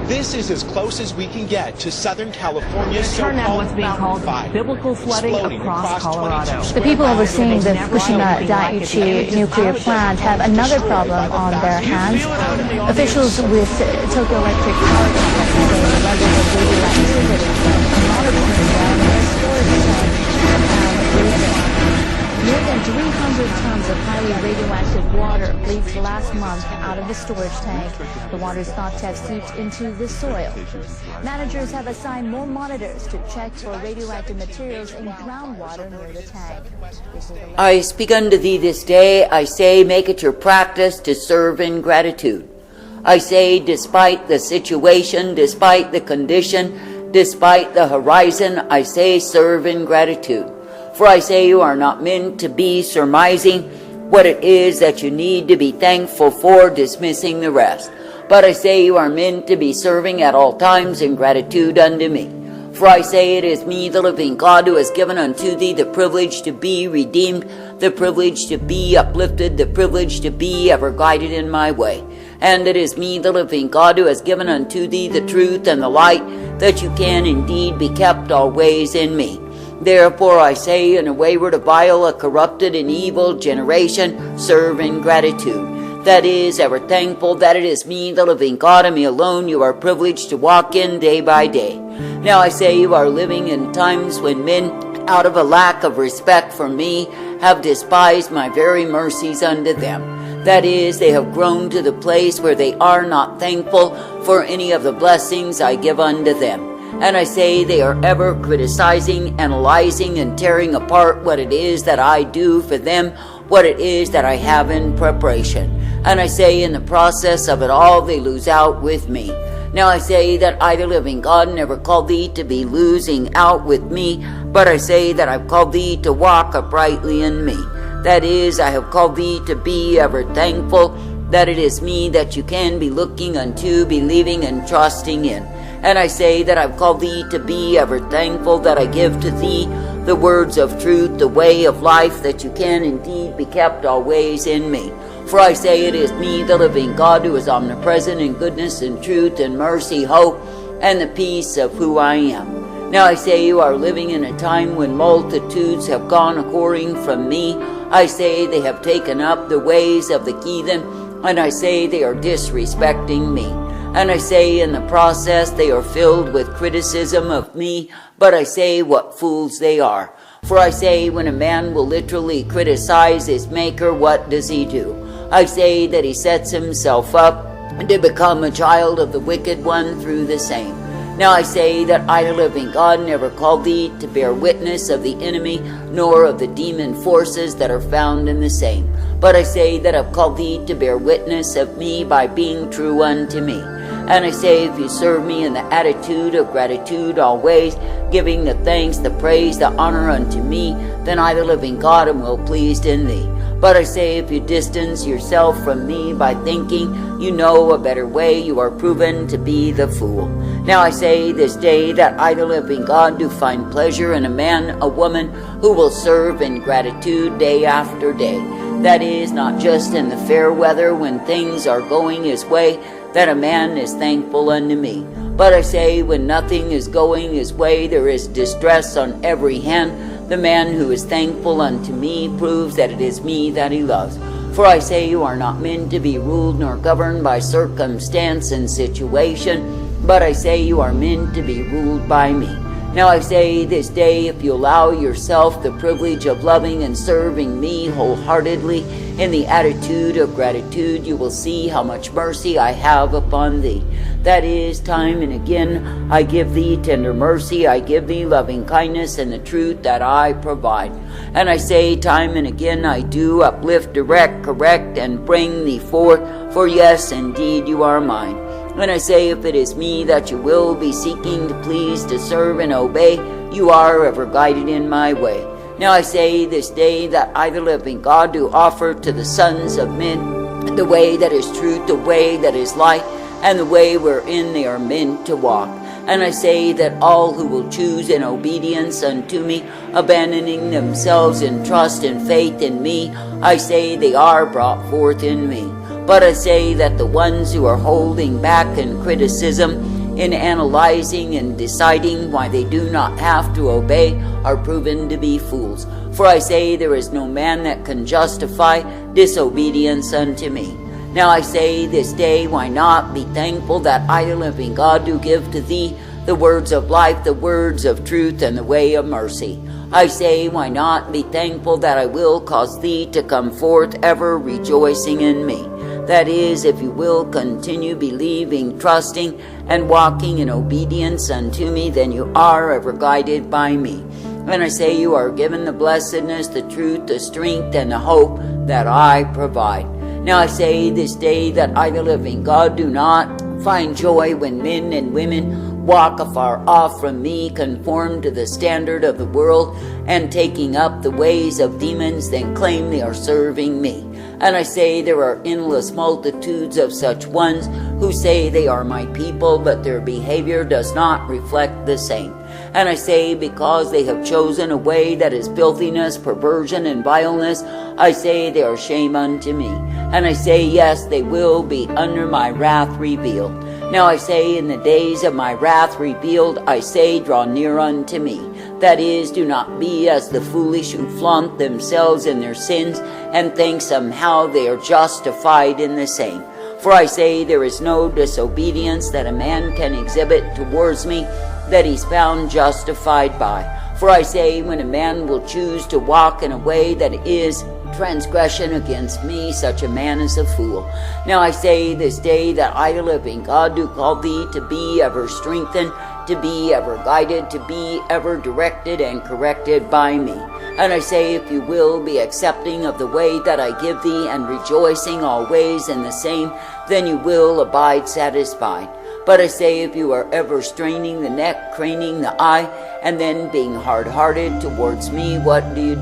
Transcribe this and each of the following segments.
This is as close as we can get to Southern California's so-called what's being called biblical flooding across Colorado. The people overseeing the Fukushima Daiichi nuclear plant have another problem on their hands. Officials with Tokyo Electric Power Company say the level of radioactivity monitoring down their storage tank found recent. More than 300 tons of highly radioactive water leaked last month out of the storage tank. The water is thought to have seeped into the soil. Managers have assigned more monitors to check for radioactive materials in groundwater near the tank. I speak unto thee this day, I say, make it your practice to serve in gratitude. I say, despite the situation, despite the condition, despite the horizon, I say, serve in gratitude. For I say you are not meant to be surmising what it is that you need to be thankful for, dismissing the rest. But I say you are meant to be serving at all times in gratitude unto me. For I say it is me, the living God, who has given unto thee the privilege to be redeemed, the privilege to be uplifted, the privilege to be ever guided in my way. And it is me, the living God, who has given unto thee the truth and the light, that you can indeed be kept always in me. Therefore I say, in a wayward, a vile, a corrupted, and evil generation, serve in gratitude. That is, ever thankful that it is me, the living God, and me alone you are privileged to walk in day by day. Now I say you are living in times when men, out of a lack of respect for me, have despised my very mercies unto them. That is, they have grown to the place where they are not thankful for any of the blessings I give unto them. And I say they are ever criticizing, analyzing, and tearing apart what it is that I do for them, what it is that I have in preparation. And I say in the process of it all, they lose out with me. Now I say that I, the living God, never called thee to be losing out with me, but I say that I've called thee to walk uprightly in me. That is, I have called thee to be ever thankful that it is me that you can be looking unto, believing, and trusting in. And I say that I've called thee to be ever thankful that I give to thee the words of truth, the way of life, that you can indeed be kept always in me. For I say it is me, the living God, who is omnipresent in goodness and truth and mercy, hope, and the peace of who I am. Now I say you are living in a time when multitudes have gone a-whoring from me. I say they have taken up the ways of the heathen, and I say they are disrespecting me. And I say in the process they are filled with criticism of me, but I say what fools they are. For I say when a man will literally criticize his maker, what does he do? I say that he sets himself up to become a child of the wicked one through the same. Now I say that I, the living God, never called thee to bear witness of the enemy, nor of the demon forces that are found in the same. But I say that I've called thee to bear witness of me by being true unto me. And I say, if you serve me in the attitude of gratitude always, giving the thanks, the praise, the honor unto me, then I, the living God, am well pleased in thee. But I say, if you distance yourself from me by thinking you know a better way, you are proven to be the fool. Now I say this day that I, the living God, do find pleasure in a man, a woman, who will serve in gratitude day after day. That is, not just in the fair weather when things are going his way, that a man is thankful unto me. But I say, when nothing is going his way, there is distress on every hand, the man who is thankful unto me proves that it is me that he loves. For I say you are not meant to be ruled nor governed by circumstance and situation, but I say you are meant to be ruled by me. Now I say this day, if you allow yourself the privilege of loving and serving me wholeheartedly in the attitude of gratitude, you will see how much mercy I have upon thee. That is, time and again I give thee tender mercy, I give thee loving kindness and the truth that I provide. And I say time and again I do uplift, direct, correct, and bring thee forth, for yes, indeed you are mine. And I say, if it is me that you will be seeking to please, to serve and obey, you are ever guided in my way. Now I say this day that I, the living God, do offer to the sons of men the way that is truth, the way that is light, and the way wherein they are meant to walk. And I say that all who will choose in obedience unto me, abandoning themselves in trust and faith in me, I say they are brought forth in me. But I say that the ones who are holding back in criticism in analyzing and deciding why they do not have to obey are proven to be fools. For I say, there is no man that can justify disobedience unto me. Now I say this day, why not be thankful that I, the living God, do give to thee the words of life, the words of truth, and the way of mercy. I say, why not be thankful that I will cause thee to come forth ever rejoicing in me. That is, if you will continue believing, trusting, and walking in obedience unto me, then you are ever guided by me. And I say, you are given the blessedness, the truth, the strength, and the hope that I provide. Now I say this day that I, the living God, do not find joy when men and women walk afar off from me, conform to the standard of the world, and taking up the ways of demons, then claim they are serving me. And I say, there are endless multitudes of such ones who say they are my people, but their behavior does not reflect the same. And I say, because they have chosen a way that is filthiness, perversion, and vileness, I say they are shame unto me. And I say, yes, they will be under my wrath revealed. Now I say, in the days of my wrath revealed, I say, draw near unto me. That is, do not be as the foolish who flaunt themselves in their sins and think somehow they are justified in the same. For I say, there is no disobedience that a man can exhibit towards me that he's found justified by. For I say, when a man will choose to walk in a way that is transgression against me, such a man is a fool. Now I say this day that I, the living God, do call thee to be ever strengthened, to be ever guided, to be ever directed and corrected by me. And I say, if you will be accepting of the way that I give thee, and rejoicing always in the same, then you will abide satisfied. But I say, if you are ever straining the neck, craning the eye, and then being hard-hearted towards me, what do?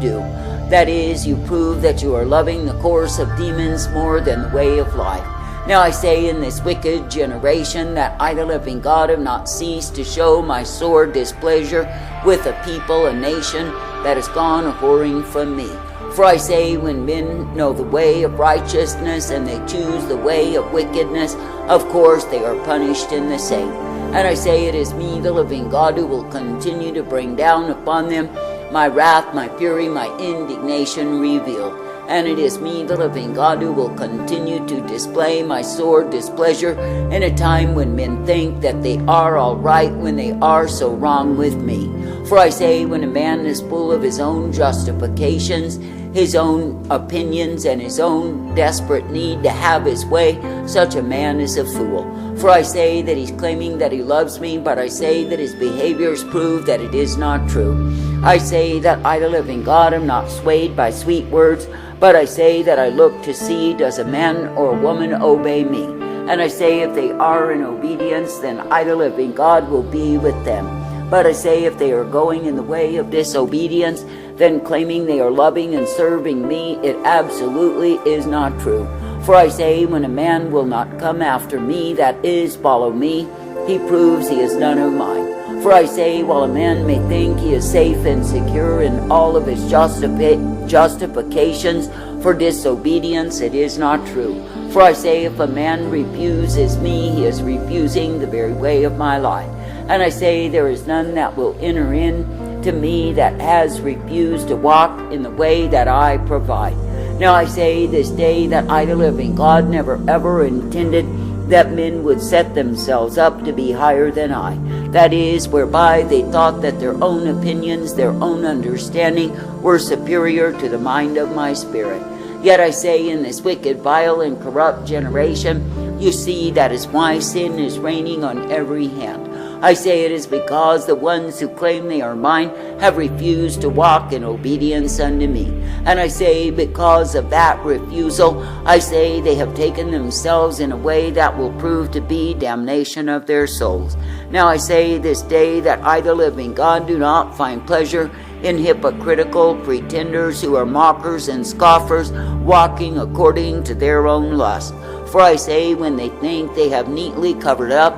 That is, you prove that you are loving the course of demons more than the way of life. Now I say, in this wicked generation, that I, the living God, have not ceased to show my sore displeasure with a people, a nation, that has gone a-whoring from me. For I say, when men know the way of righteousness, and they choose the way of wickedness, of course they are punished in the same. And I say, it is me, the living God, who will continue to bring down upon them my wrath, my fury, my indignation revealed. And it is me, the living God, who will continue to display my sore displeasure in a time when men think that they are all right, when they are so wrong with me. For I say, when a man is full of his own justifications, his own opinions, and his own desperate need to have his way, such a man is a fool. For I say that he's claiming that he loves me, but I say that his behaviors prove that it is not true. I say that I, the living God, am not swayed by sweet words, but I say that I look to see, does a man or a woman obey me? And I say, if they are in obedience, then I, the living God, will be with them. But I say, if they are going in the way of disobedience, then claiming they are loving and serving me, it absolutely is not true. For I say, when a man will not come after me, that is, follow me, he proves he is none of mine. For I say, while a man may think he is safe and secure in all of his justifications for disobedience, it is not true. For I say, if a man refuses me, he is refusing the very way of my life. And I say, there is none that will enter in to me that has refused to walk in the way that I provide. Now I say this day that I, the living God, never ever intended that men would set themselves up to be higher than I. That is, whereby they thought that their own opinions, their own understanding were superior to the mind of my spirit. Yet I say, in this wicked, vile, and corrupt generation, you see that is why sin is reigning on every hand. I say it is because the ones who claim they are mine have refused to walk in obedience unto me. And I say, because of that refusal, I say they have taken themselves in a way that will prove to be damnation of their souls. Now I say this day that I, the living God, do not find pleasure in hypocritical pretenders who are mockers and scoffers, walking according to their own lust. For I say, when they think they have neatly covered up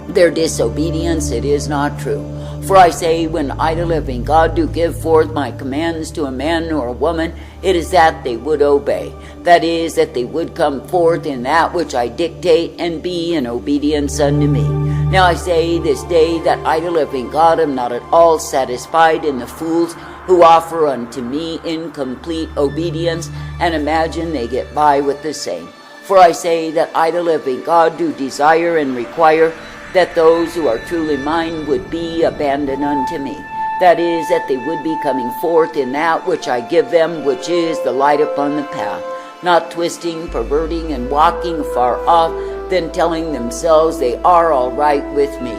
their disobedience, it is not true. For I say, when I, the living God, do give forth my commands to a man or a woman, it is that they would obey. That is, that they would come forth in that which I dictate and be in obedience unto me. Now I say this day that I, the living God, am not at all satisfied in the fools who offer unto me incomplete obedience and imagine they get by with the same. For I say that I, the living God, do desire and require that those who are truly mine would be abandoned unto me. That is, that they would be coming forth in that which I give them, which is the light upon the path, not twisting, perverting, and walking far off, then telling themselves they are all right with me.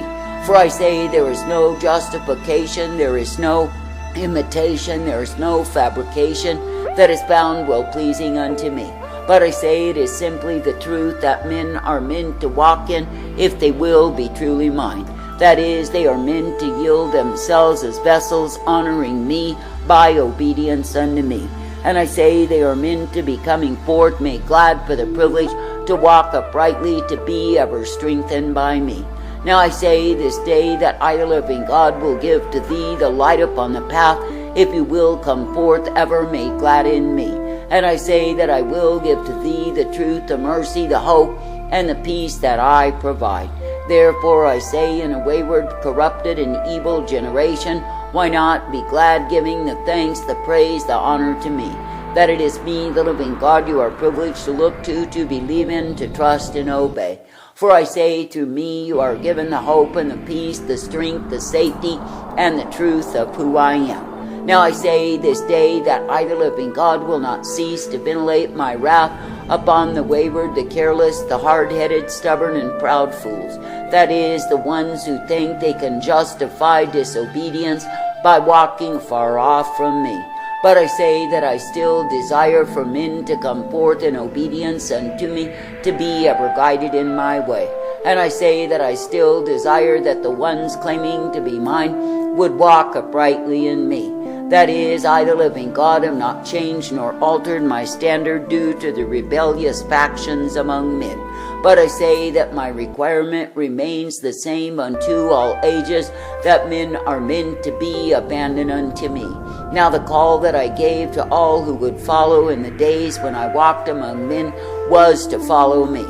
For I say there is no justification, there is no imitation, there is no fabrication that is found well-pleasing unto me. But I say it is simply the truth that men are meant to walk in if they will be truly mine. That is, they are meant to yield themselves as vessels, honoring me by obedience unto me. And I say they are meant to be coming forth, made glad for the privilege to walk uprightly, to be ever strengthened by me. Now I say this day that I, the living God, will give to thee the light upon the path, if you will come forth ever made glad in me. And I say that I will give to thee the truth, the mercy, the hope, and the peace that I provide. Therefore I say, in a wayward, corrupted, and evil generation, why not be glad, giving the thanks, the praise, the honor to me, that it is me, the living God, you are privileged to look to believe in, to trust and obey. For I say, through me you are given the hope and the peace, the strength, the safety, and the truth of who I am. Now I say this day that I, the living God, will not cease to ventilate my wrath upon the wayward, the careless, the hard-headed, stubborn, and proud fools. That is, the ones who think they can justify disobedience by walking far off from me. But I say that I still desire for men to come forth in obedience unto me, to be ever guided in my way. And I say that I still desire that the ones claiming to be mine would walk uprightly in me. That is, I, the living God, am not changed nor altered my standard due to the rebellious factions among men. But I say that my requirement remains the same unto all ages, that men are meant to be abandoned unto me. Now the call that I gave to all who would follow in the days when I walked among men was to follow me.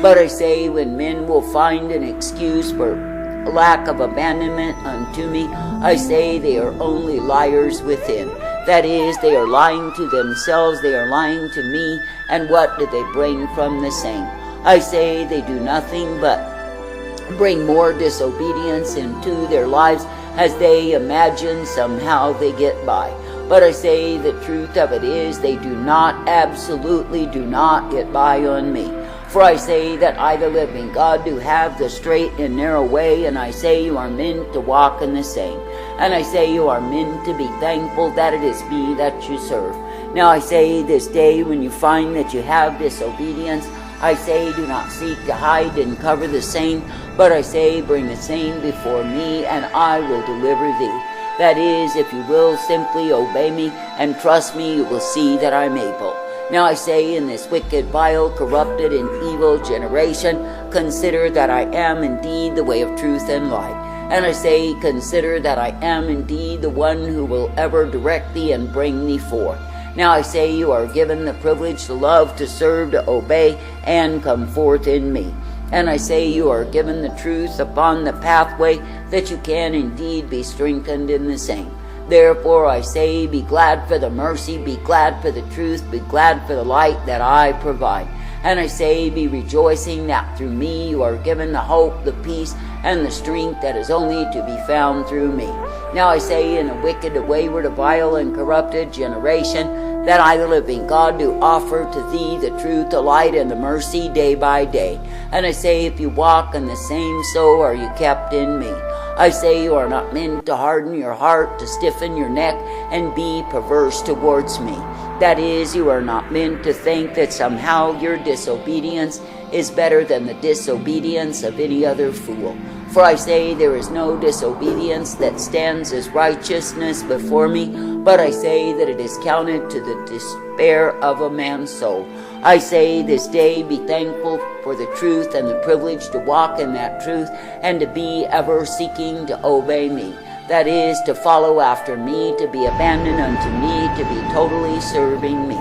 But I say, when men will find an excuse for lack of abandonment unto me, I say they are only liars within. That is, they are lying to themselves, they are lying to me, and what do they bring from the same? I say they do nothing but bring more disobedience into their lives, as they imagine somehow they get by. But I say the truth of it is they do not, absolutely do not get by on me. For I say that I, the living God, do have the straight and narrow way, and I say you are meant to walk in the same. And I say you are meant to be thankful that it is me that you serve. Now I say this day, when you find that you have disobedience, I say do not seek to hide and cover the same, but I say bring the same before me, and I will deliver thee. That is, if you will simply obey me and trust me, you will see that I'm able. Now I say, in this wicked, vile, corrupted, and evil generation, consider that I am indeed the way of truth and light. And I say, consider that I am indeed the one who will ever direct thee and bring thee forth. Now I say, you are given the privilege to love, to serve, to obey, and come forth in me. And I say, you are given the truth upon the pathway, that you can indeed be strengthened in the same. Therefore I say, be glad for the mercy, be glad for the truth, be glad for the light that I provide. And I say, be rejoicing that through me you are given the hope, the peace, and the strength that is only to be found through me. Now I say, in a wicked, a wayward, a vile, and corrupted generation, that I, the living God, do offer to thee the truth, the light, and the mercy day by day. And I say, if you walk in the same, so are you kept in me. I say, you are not meant to harden your heart, to stiffen your neck, and be perverse towards me. That is, you are not meant to think that somehow your disobedience is better than the disobedience of any other fool. For I say, there is no disobedience that stands as righteousness before me, but I say that it is counted to the despair of a man's soul. I say this day, be thankful for the truth and the privilege to walk in that truth, and to be ever seeking to obey me. That is, to follow after me, to be abandoned unto me, to be totally serving me.